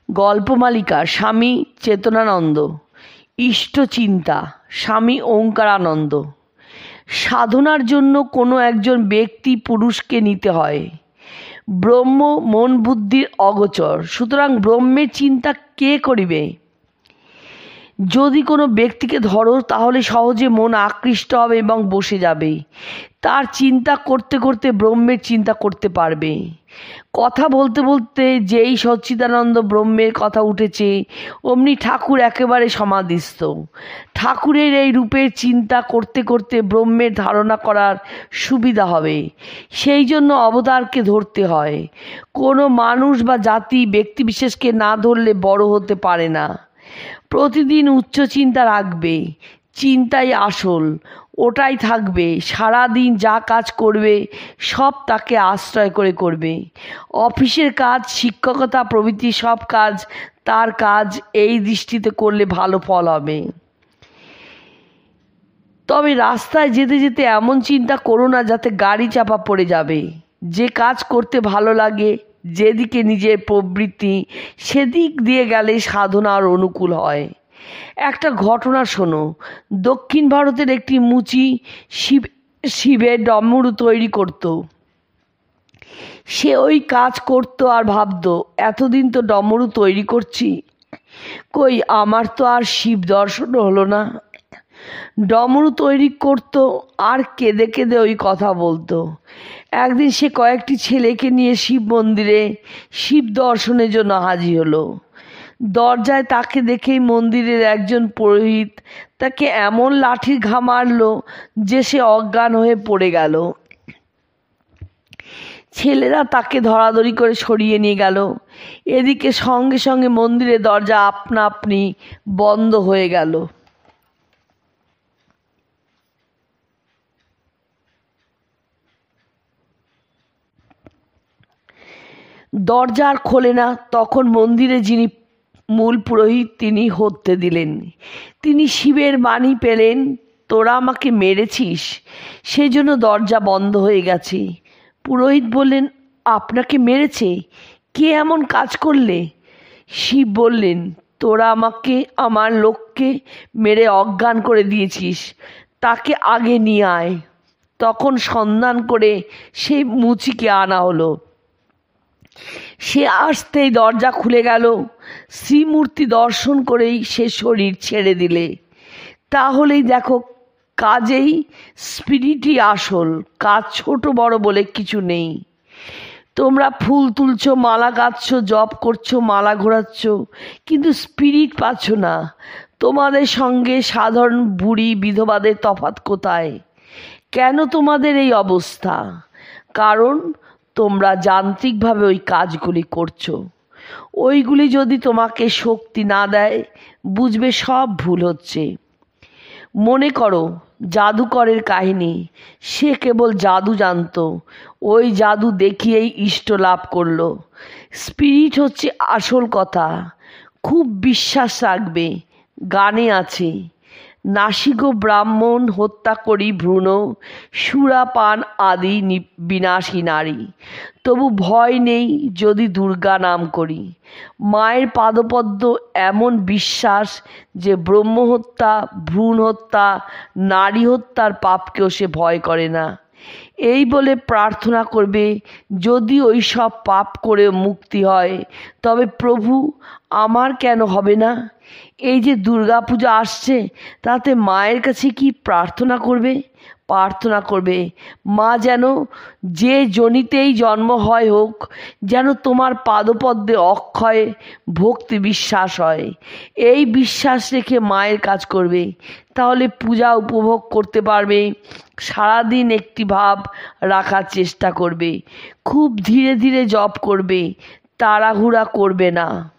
গল্পমালিকা স্বামী চেতনানন্দ, ইষ্টচিন্তা স্বামী ওঙ্কারানন্দ। সাধনার জন্য কোনো একজন ব্যক্তি পুরুষকে নিতে হয়। ব্রহ্ম মন বুদ্ধির অগোচর, সুতরাং ব্রহ্মের চিন্তা কে করিবে? যদি কোনো ব্যক্তিকে ধরো তাহলে সহজে মন আকৃষ্ট হবে এবং বসে যাবে। তার চিন্তা করতে করতে ব্রহ্মের চিন্তা করতে পারবে। কথা বলতে বলতে যেই সচ্চিদানন্দ ব্রহ্মের কথা উঠেছে অমনি ঠাকুর একেবারে সমাধিস্থ। ঠাকুরের এই রূপের চিন্তা করতে করতে ব্রহ্মের ধারণা করার সুবিধা হবে। সেই জন্য অবতারকে ধরতে হয়। কোনো মানুষ বা জাতি ব্যক্তিবিশেষকে না ধরলে বড় হতে পারে না। প্রতিদিন উচ্চ চিন্তা রাখবে। চিন্তাই আসল, ওটাই থাকবে। সারাদিন যা কাজ করবে সব তাকে আশ্রয় করে করবে। অফিসের কাজ, শিক্ষকতা প্রভৃতি সব কাজ তার কাজ, এই দৃষ্টিতে করলে ভালো ফল হবে। তবে রাস্তায় যেতে যেতে এমন চিন্তা করো না যাতে গাড়ি চাপা পড়ে যাবে। যে কাজ করতে ভালো লাগে, যেদিকে নিজের প্রবৃত্তি, সেদিক দিয়ে গেলে সাধনার অনুকূল হয়। একটা ঘটনা শোনো। দক্ষিণ ভারতের একটি মুচি শিবের ডমরু তৈরি করত। সে ওই কাজ করতো আর ভাবতো, এতদিন তো ডমরু তৈরি করছি, কই আমার তো আর শিব দর্শন হলো না। ডমরু তৈরি করতো আর কেঁদে কেঁদে ওই কথা বলতো। একদিন সে কয়েকটি ছেলেকে নিয়ে শিব মন্দিরে শিব দর্শনের জন্য হাজির হলো। দরজায় তাকে দেখেই মন্দিরের একজন পুরোহিত তাকে এমন লাঠির ঘা মারল যে সে অজ্ঞান হয়ে পড়ে গেল। ছেলেরা তাকে ধরাধরি করে সরিয়ে নিয়ে গেল। এদিকে সঙ্গে সঙ্গে মন্দিরের দরজা আপনা আপনি বন্ধ হয়ে গেল। দরজা আর খোলে না। তখন মন্দিরে যিনি মূল পুরোহিত তিনি হত্যে দিলেন। তিনি শিবের বাণী পেলেন, তোরা আমাকে মেরেছিস, সেই জন্য দরজা বন্ধ হয়ে গেছে। পুরোহিত বললেন, আপনাকে মেরেছে? কে এমন কাজ করলে? শিব বললেন, তোরা আমাকে, আমার লোককে মেরে অজ্ঞান করে দিয়েছিস, তাকে আগে নিয়ে আয়। তখন সন্ধান করে সেই মুচিকে আনা হলো। সে আসতেই দরজা খুলে গেল। শ্রীমূর্তি দর্শন করেই সে শরীর ছেড়ে দিলে। তাহলেই দেখো, কাজেই স্পিরিটই আসল। কাজ ছোট বড় বলে কিছু নেই। তোমরা ফুল তুলছো, মালা গাঁথছো, জপ করছো, মালা ঘোরাচ্ছ, কিন্তু স্পিরিট পাচ্ছ না। তোমাদের সঙ্গে সাধারণ বুড়ি বিধবাদের তফাৎ কোথায়? কেন তোমাদের এই অবস্থা? কারণ তোমরা যান্ত্রিকভাবে ওই কাজগুলি করছো। ওইগুলি যদি তোমাকে শক্তি না দেয়, বুঝবে সব ভুল হচ্ছে। মনে করো জাদুকরের কাহিনী। সে কেবল জাদু জানত, ওই জাদু দেখিয়েই ইষ্ট লাভ করলো। স্পিরিট হচ্ছে আসল কথা। খুব বিশ্বাস রাখবে। গানে আছে, নাসিক ব্রাহ্মণ হত্যা করি ভ্রূণ, সুরাপান আদি বিনাশী নারী, তবু ভয় নেই যদি দুর্গা নাম করি। মায়ের পাদপদ্ম এমন বিশ্বাস যে ব্রহ্মহত্যা, ভ্রূণ হত্যা, নারী হত্যার পাপকেও সে ভয় করে না। এই বলে প্রার্থনা করবে, যদি ওই সব পাপ করে মুক্তি হয় তবে প্রভু আমার কেন হবে না? এই যে দুর্গা পূজা আসছে, তাতে মায়ের কাছে কি প্রার্থনা করবে? প্রার্থনা করবে, মা যেন যে জনিতেই জন্ম হয় হোক, যেন তোমার পাদপদ্মে অক্ষয় ভক্তি বিশ্বাস হয়। এই বিশ্বাস রেখে মায়ের কাজ করবে, তাহলে পূজা উপভোগ করতে পারবে। সারাদিন একটি ভাব রাখার চেষ্টা করবে। খুব ধীরে ধীরে জপ করবে, তাড়াহুড়া করবে না।